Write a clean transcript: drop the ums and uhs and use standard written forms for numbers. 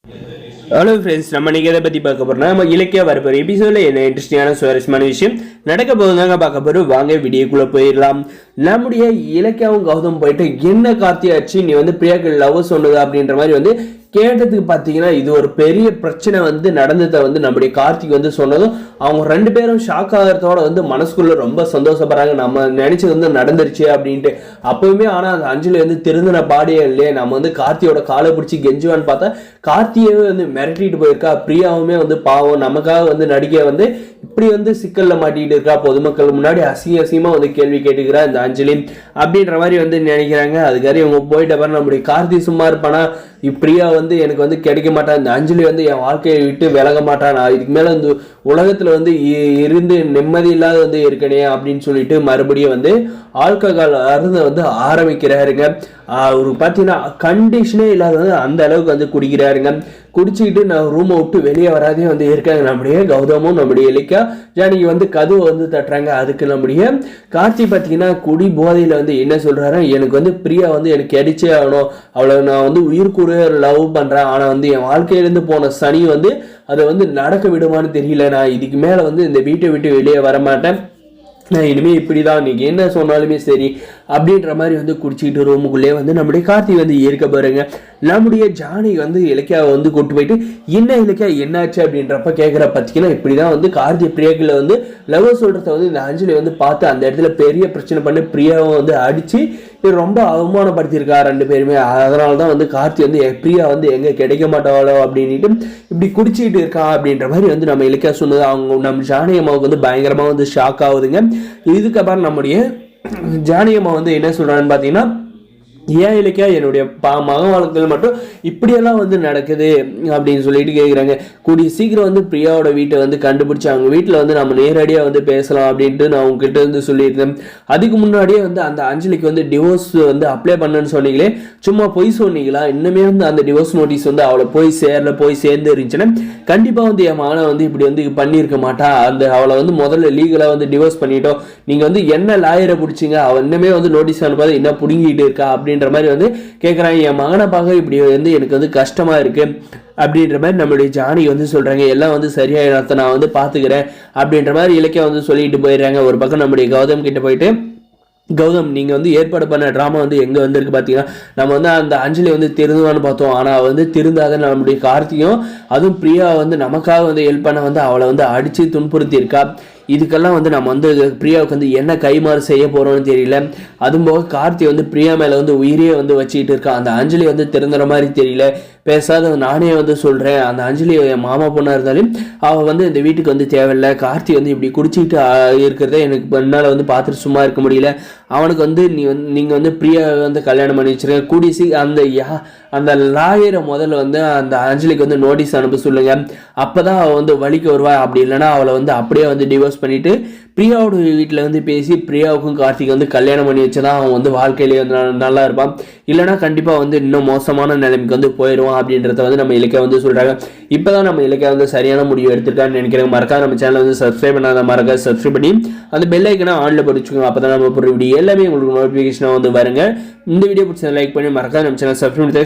Hello friends, நம்ம இன்னைக்கு எதை பற்றி பார்க்க போகிறோம்னா நம்ம இலக்கிய வரப்போகிற எபிசோடில் என்ன இன்ட்ரெஸ்டிங்கான சுவாரஸ்யமான விஷயம் நடக்க போகுதாங்க பார்க்க போகிறோம். வாங்க வீடியோக்குள்ளே போயிடலாம். நம்முடைய இலக்கியாவும் கௌதம் போயிட்டு என்ன கார்த்தியாச்சு நீ பிரியாக்கு லவ் சொன்னது அப்படின்ற மாதிரி கேட்டதுக்கு பார்த்தீங்கன்னா இது ஒரு பெரிய பிரச்சனை நடந்ததை நம்முடைய கார்த்திக் சொன்னதும் அவங்க ரெண்டு பேரும் ஷாக் ஆகிறதோட மனசுக்குள்ள ரொம்ப சந்தோஷப்படுறாங்க. நம்ம நினைச்சது நடந்துருச்சு அப்படின்ட்டு. அப்பவுமே ஆனால் அந்த அஞ்சலி திருந்தின பாடியே இல்லையே. நம்ம கார்த்தியோட காலை பிடிச்சி கெஞ்சுவான்னு பார்த்தா கார்த்தியவே மிரட்டிட்டு போயிருக்கா. பிரியாவுமே பாவம் நமக்காக நடிக்க இப்படி சிக்கல்ல மாட்டிட்டு இருக்கா. பொதுமக்கள் முன்னாடி அசிங்கமா கேள்வி கேட்டுக்கிறா இந்த அஞ்சலி அப்படின்ற மாதிரி நினைக்கிறாங்க. அதுக்காக இவங்க போயிட்ட பாரு நம்முடைய கார்த்தி சும்மா இருப்பானா, பிரியா எனக்கு கிடைக்க மாட்டான், இந்த அஞ்சலி என் வாழ்க்கையை விட்டு விலக மாட்டான், நான் இதுக்கு மேல உலகத்துல இருந்து நிம்மதி இல்லாத இருக்கனே அப்படின்னு சொல்லிட்டு மறுபடியும் ஆல்கஹால் அருந்து ஆரம்பிக்கிறாருங்க. அவரு பார்த்தீங்கன்னா கண்டிஷனே இல்லாத அந்த அளவுக்கு குடிக்கிறாருங்க. குடிச்சுக்கிட்டு நான் ரூமை விட்டு வெளியே வராதே இருக்காங்க. நம்முடைய கௌதமும் நம்முடைய இலக்கியா ஜானகி கதவு தட்டுறாங்க. அதுக்கு நம்முடைய கார்த்தி பார்த்தீங்கன்னா குடி போதையில என்ன சொல்றாரு, எனக்கு பிரியா எனக்கு கிடைச்சே ஆகணும், அவளை நான் உயிர்கூற லவ் பண்றேன், ஆனா என் வாழ்க்கையிலேருந்து போன சனி அதை நடக்க விடுமான்னு தெரியல, நான் இதுக்கு மேல இந்த வீட்டை விட்டு வெளியே வர மாட்டேன், நான் இனிமே இப்படிதான் நீங்க என்ன சொன்னாலுமே சரி அப்படின்ற மாதிரி குடிச்சிக்கிட்டு ரூமுக்குள்ளே நம்முடைய கார்த்தி இருக்க பாருங்க. நம்முடைய ஜானி இலக்கியாவை கூட்டு போயிட்டு என்ன இலக்கியா என்னாச்சு அப்படின்றப்ப கேட்குற பார்த்தீங்கன்னா இப்படிதான் கார்த்தி பிரியாக்கில் லவ் சொல்றத இந்த அஞ்சலி பார்த்து அந்த இடத்துல பெரிய பிரச்சனை பண்ணி பிரியாவை அடிச்சு ரொம்ப அவமானப்படுத்தியிருக்கா ரெண்டு பேருமே. அதனாலதான் கார்த்தி பிரியா எங்க கிடைக்க மாட்டாளோ அப்படின்ட்டு இப்படி குடிச்சிக்கிட்டு இருக்கா அப்படின்ற மாதிரி நம்ம இலக்கியா சொன்னது அவங்க நம்ம ஜானி அம்மாவுக்கு பயங்கரமா ஷாக் ஆகுதுங்க. இதுக்கப்புறம் நம்முடைய ஜானி அம்மா என்ன சொல்றான்னு பார்த்தீங்கன்னா, ஏன் இலக்கியா என்னுடைய மக வாழ்க்கையில் மட்டும் இப்படியெல்லாம் நடக்குது அப்படின்னு சொல்லிட்டு கேட்குறாங்க. கூடிய சீக்கிரம் பிரியாவோட வீட்டை கண்டுபிடிச்சி அவங்க வீட்டில் நம்ம நேரடியாக பேசலாம் அப்படின்ட்டு நான் உங்ககிட்ட சொல்லியிருந்தேன். அதுக்கு முன்னாடியே அந்த அஞ்சலிக்கு டிவோர்ஸ் அப்ளை பண்ணன்னு சொன்னீங்களே, சும்மா பொய் சொன்னீங்களா? இன்னுமே அந்த டிவோர்ஸ் நோட்டீஸ் அவளை போய் சேர்ந்து இருந்துச்சுன்னா கண்டிப்பாக என் மகனை இப்படி பண்ணியிருக்க மாட்டா. அவளை முதல்ல லீகலாக டிவோர்ஸ் பண்ணிட்டோம், நீங்கள் என்ன லாயரை பிடிச்சிங்க, அவள் இன்னுமே நோட்டீஸ் அனுப்பாத என்ன பிடுங்கிட்டு இருக்கா அப்படின்ற மாதிரி கேட்குறாங்க. என் மகனை பார்க்க இப்படி எனக்கு கஷ்டமா இருக்கு அப்படின்ற மாதிரி நம்மளுடைய ஜானி சொல்றாங்க. எல்லாம் சரியாயிரத்தை நான் பாத்துக்கிறேன் அப்படின்ற மாதிரி இலக்கிய சொல்லிட்டு போயிடுறாங்க. ஒரு பக்கம் நம்முடைய கௌதம் கிட்ட போயிட்டு, கௌதம் நீங்க ஏற்பாடு பண்ண ட்ராமா எங்க இருக்கு பாத்தீங்கன்னா, நம்ம அந்த அஞ்சலி திருந்துவான்னு பார்த்தோம், ஆனா திருந்தாத நம்முடைய கார்த்தியும் அதுவும் பிரியா நமக்காக ஹெல்ப் பண்ண அவளை அடிச்சு துன்புறுத்தி இருக்கா. இதுக்கெல்லாம் நம்ம பிரியாவுக்கு என்ன கைமாறு செய்ய போறோம்னு தெரியல. அதுவும் போக கார்த்தி பிரியா மேல உயிரே வச்சுக்கிட்டு இருக்கா. அந்த அஞ்சலி திருந்துற மாதிரி தெரியல. பேசாத நானே சொல்றேன், அந்த அஞ்சலி என் மாமா பொண்ணா இருந்தாலும் அவ இந்த வீட்டுக்கு தேவையில்லை. கார்த்தி இப்படி குடிச்சிக்கிட்டு இருக்கிறத எனக்கு என்னால பார்த்துட்டு சும்மா இருக்க முடியல. அவனுக்கு நீங்க பிரியா கல்யாணம் பண்ணி வச்சிருக்க. கூடிசி அந்த லாயரை முதல்ல அந்த அஞ்சலிக்கு நோட்டீஸ் அனுப்ப சொல்லுங்க. அப்பதான் அவ வழிக்கு வருவா. அப்படி இல்லைன்னா அவளை அப்படியே டிவோர்ஸ் பண்ணிட்டு பிரியாவோட வீட்டில் பேசி பிரியாவுக்கும் கார்த்திக் கல்யாணம் பண்ணி வச்சுதான் அவன் வாழ்க்கையிலேயே நல்லா இருப்பான். இல்லைனா கண்டிப்பாக இன்னும் மோசமான நிலைமைக்கு போயிடுவான் அப்படின்றத நம்ம இலக்கிய சொல்கிறாங்க. இப்போ தான் நம்ம இலக்கிய சரியான முடிவு எடுத்துருக்கான்னு நினைக்கிறேன். மறக்காம நம்ம சேனலை சப்ஸ்கிரைப் பண்ணாத மறக்காம சப்ஸ்கிரைப் பண்ணி அந்த பெல் ஐக்கனை ஆன்ல படிச்சுக்கோங்க. அப்போ தான் நம்ம போடுற வீடியோ எல்லாமே உங்களுக்கு நோட்டிஃபிகேஷனாக வருங்க. இந்த வீடியோ பிடிச்சதை லைக் பண்ணி மறக்காம நம்ம சேனல் சப்ஸ்கிரைப் பண்ணி